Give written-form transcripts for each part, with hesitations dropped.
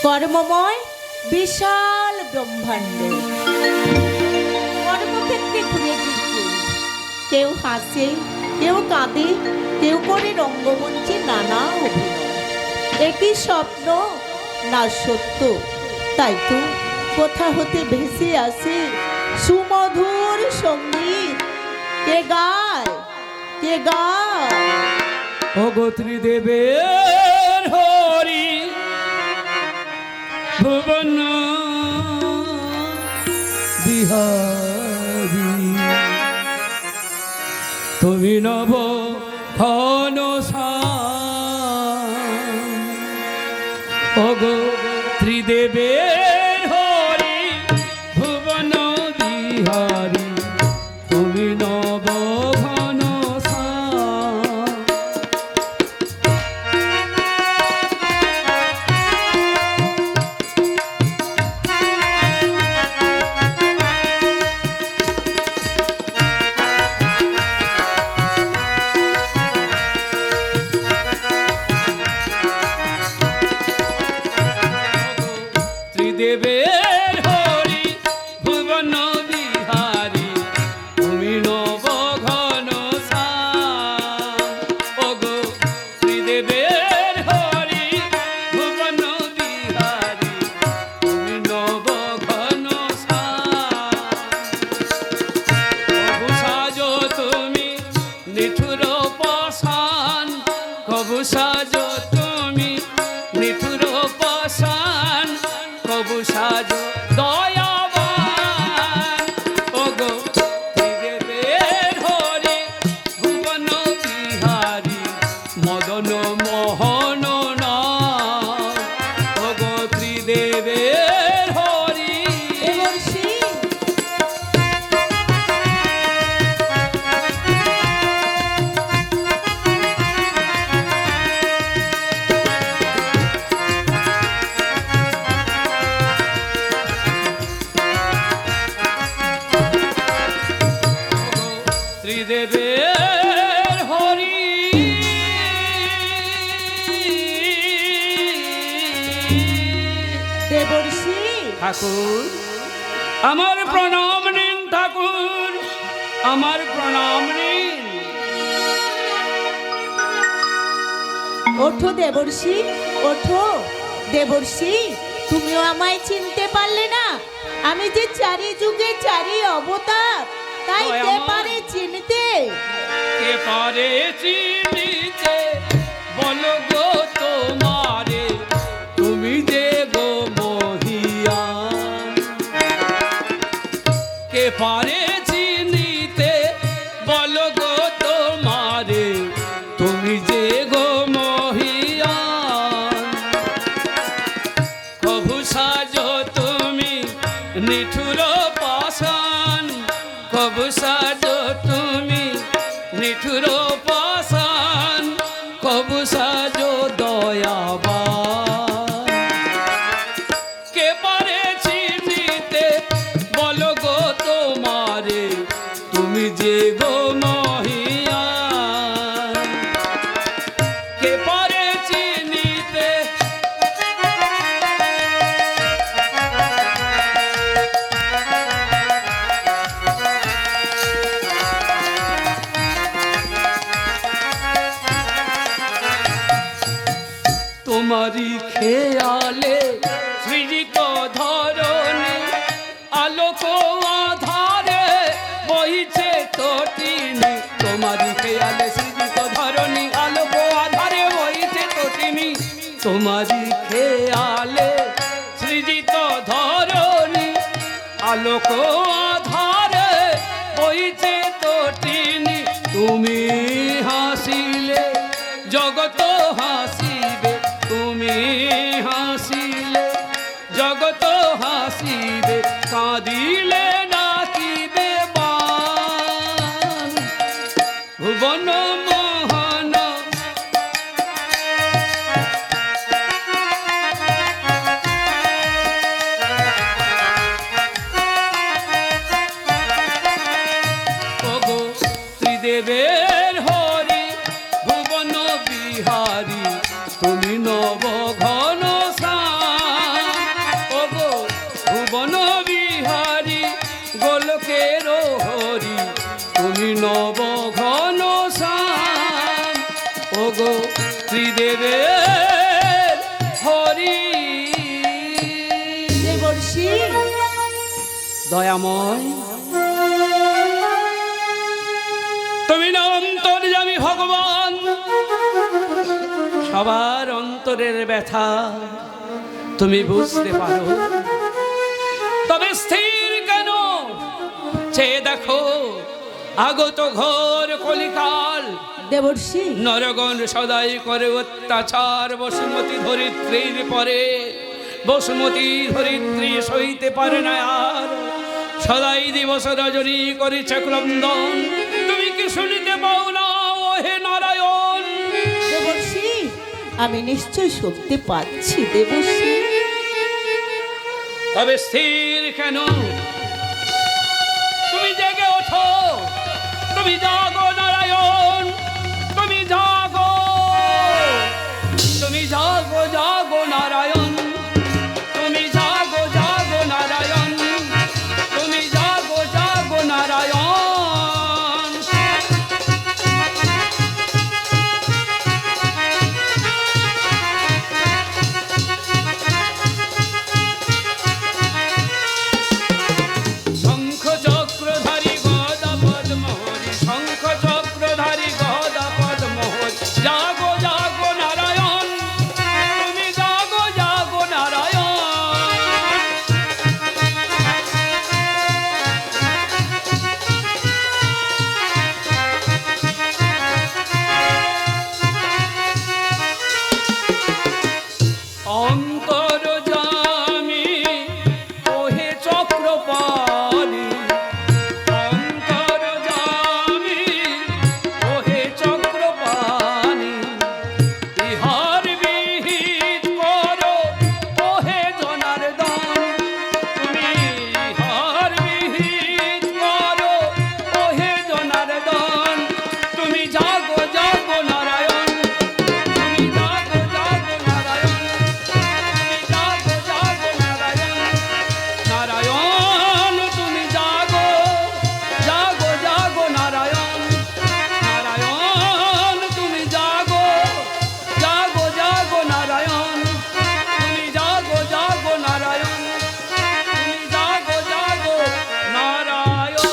কর্মময় বিশাল ব্রহ্মাণ্ড। কর্মক্ষেত্রে ঘুরেছি কেউ হাসে, কেউ কাঁদে, কেউ করে রঙ্গমঞ্চে নানা অভিনয়। একই স্বপ্ন না সত্য, তাই তো কোথা হতে ভেসে আসে সুমধুর সঙ্গীত। কে গায়, কে গায়? ওগো ত্রিদেবের হরি ভুবন বিহারী, তুমি নব ঘন ওগো ত্রিদেবের হরি ভুবন বিহারী, তুমি নব ঘন ত্রিদেবের হরি ভুবন বিহারী, তুমি নব ঘন ওগো ত্রিদেবের হরি ভুবন বিহারী, তুমি নব ঘন কবু সাজো তুমি নিঠুর পাষাণ, কবু সাজো তুমি নিঠুর পাষাণ, কবু সাজো দয়াবান। ওগো ত্রিদেবের হরি ভুবন বিহারী, মদন মোহন নাম। ওগো ত্রিদেবের হরি ত্রিদেবের হরি দেবর্ষি ঠাকুর, আমার প্রণাম নিন ঠাকুর, আমার প্রণাম নিন। ওঠো দেবর্ষি, ওঠো দেবর্ষি, তুমিও আমায় চিনতে পারলে না? আমি যে চারি যুগে চারি অবতার, তাই কে পারে চিনতে? কে পারে চিনিতে বলো গো তোমারে, তুমি যে গো মহিয়ান। কে পারে চিনিতে বলো গো তোমারে, তুমি যে গো মহিয়ান। কবু সাজো তুমি নিঠুর পাষাণ, কবু সাজো তুমি নিঠুর পাষাণ, কবু সাজো দয়াবান। কে পারে চিনিতে বলো গো তোমারে, তুমি যে গো মহিয়ান। কে পারে চিনিতে তোমারি খেয়ালে সৃজিত ধরণী, আলোক আধারে বহিছে তটিনী। তোমারি খেয়ালে সৃজিত ধরণী, আলোক আধারে বহিছে তটিনী। তোমারি খেয়ালে সৃজিত ধরণী, আলোক আধারে বহিছে তটিনী। তুমি হাসিলে জগত হাসিবে, তুমি হাসিলে জগত হাসিবে, কাঁদিলে নাচিবে বান। ভুবন মোহন ওগো ত্রিদেবের হরি ভুবন বিহারী, তুমি নব ঘন শ্যাম। ত্রিদেবের হরি। দেবর্ষি দয়াময়, তুমি না অন্তর্যামী ভগবান, সবার অন্তরের ব্যথা তুমি বুঝতে পারো, তবে স্থির কেন চেয়ে দেখো আগত ঘোর কলিকাল। দেবর্ষি নরগণ সদাই করে অত্যাচার বসুমতী ধরিত্রীর পরে, বসুমতী ধরিত্রী সইতে পারে না আর, সদাই দিবস রজনী করেছে ক্রন্দন, তুমি কি শুনিতে পাও না ও হে নারায়ণ? দেবর্ষি আমি নিশ্চয় শুনতে পাচ্ছি দেবর্ষি। তবে স্থির কেন, তুমি জেগে ওঠো, তুমি জাগো নারায়ণ, তুমি জাগো, তুমি জাগো জাগো নারায়ণ, তুমি জাগো জাগো নারায়ণ, তুমি জাগো জাগো নারায়ণ। শঙ্খ চক্রধারী গদা পদ্মহরি, শঙ্খ চক্রধারী গদা পদ্মহরি, জাগো জাগো নারায়ণ, তুমি জাগো জাগো নারায়ণ। অন্তর্যামী ওহে চক্রপাণি, অন্তর্যামী ওহে চক্রপাণি, ইহার বিহিত করো ওহে জনার্দন, তুমি ইহার বিহিত করো ওহে জনার্দন, তুমি জাগো জাগো নারায়ণ, তুমি জাগো জাগো নারায়ণ, তুমি জাগো জাগো নারায়ণ, নারায়ণ তুমি জাগো জাগো জাগো নারায়ণ, নারায়ণ তুমি জাগো জাগো জাগো নারায়ণ, তুমি জাগো জাগো নারায়ণ, তুমি জাগো জাগো নারায়ণ।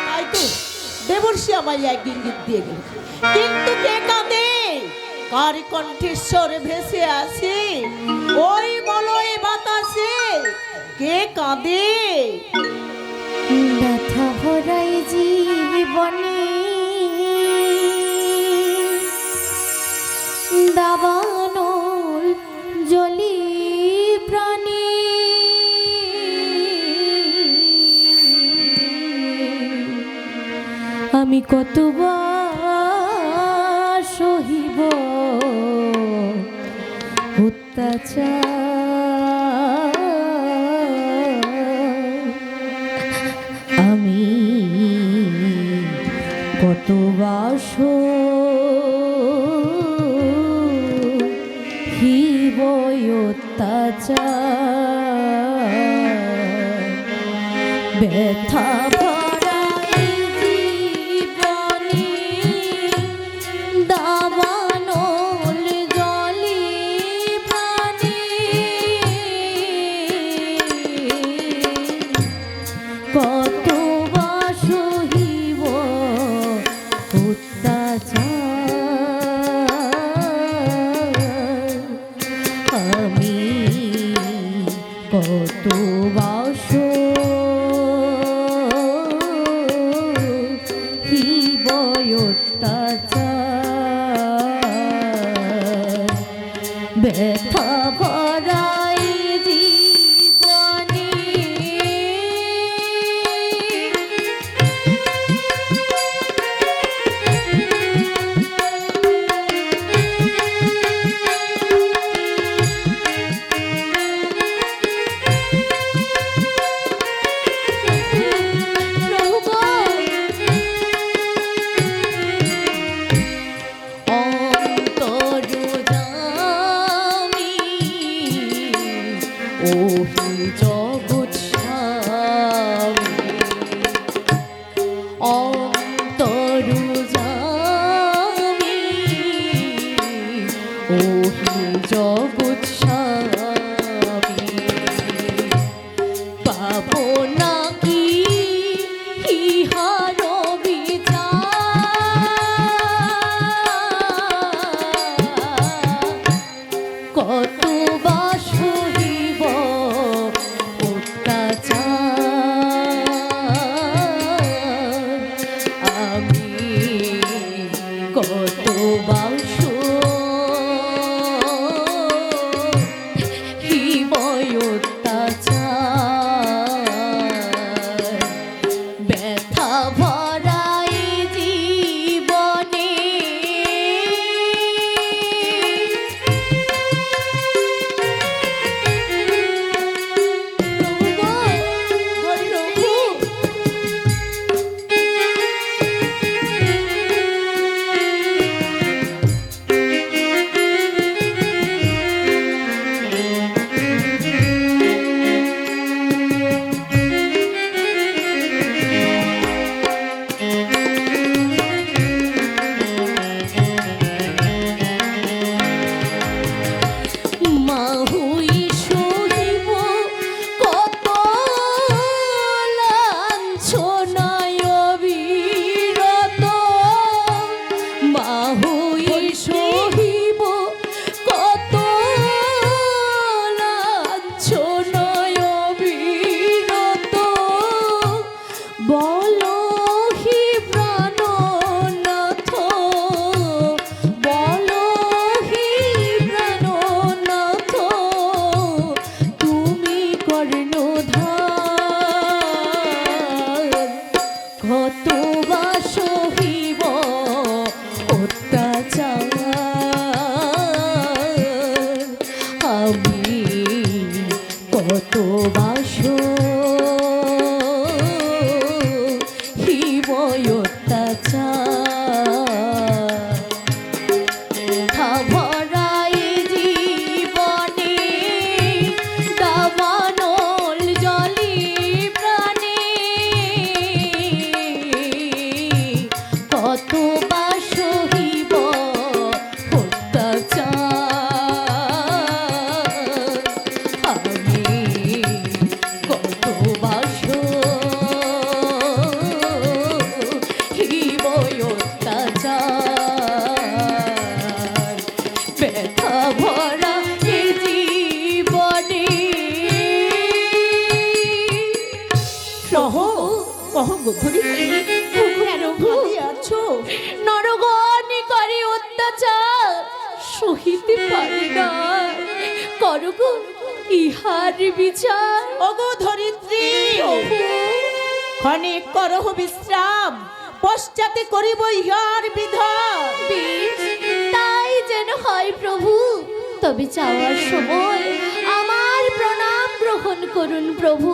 তাই তো দেবর্ষি আমায় এক ইঙ্গিত দিয়ে গেল, কিন্তু কে কাঁদে, কার কণ্ঠেশ্বর ভেসে আসে, ওই বলয় বাতাসে কে কাঁদে? ব্যথা ভরাই জীবনে দাবানল জলি প্রাণী, আমি কতবার সহিব অত্যাচার, আমি কতবার সহিব অত্যাচার, ব্যথা ভরাই জীবনে দাবানল জলি প্রাণী, কতবার সহিব অত্যাচার, আমি কতবার সহিব অত্যাচার, ব্যথা ভরাই জীবনে। ওহি জগৎ স্বামী অন্তরু জামি ওহি জগৎ স্বামী পাবো নাকি ইহার বিচার কত বা সহিব অত্যাচার আমি কত বা সহিব অত্যাচার ব্যথা ভরাই জীবনে মাহুই সহিব কত লাঞ্ছনায় বিরত মাহুই সহিব কত লাঞ্ছনায় বিরত বলো হি প্রাণনাথ বলো হি প্রাণনাথ তুমি কর্ণধার কত বা সহিব অত্যাচার আমি কত বা সহিব অত্যাচার ভরাই জীবনে দাবানল জলি প্রাণে কত বা সহিব অত্যাচার আমি কত বা সহিব অত্যাচার ব্যথা ভরা এ জীবনে কহ গধুরি কেন ভাবি আছো? নরগণে করে অত্যাচার সহিতে পারি না করগো ইহার বিচার ওগো ধরিত্রী ক্ষণিক করহ বিশ্রাম পশ্চাতে করিব ইহার বিধান বেশ, তাই যেন হয় প্রভু তবে যাওয়ার সময় আমার প্রণাম গ্রহণ করুন প্রভু।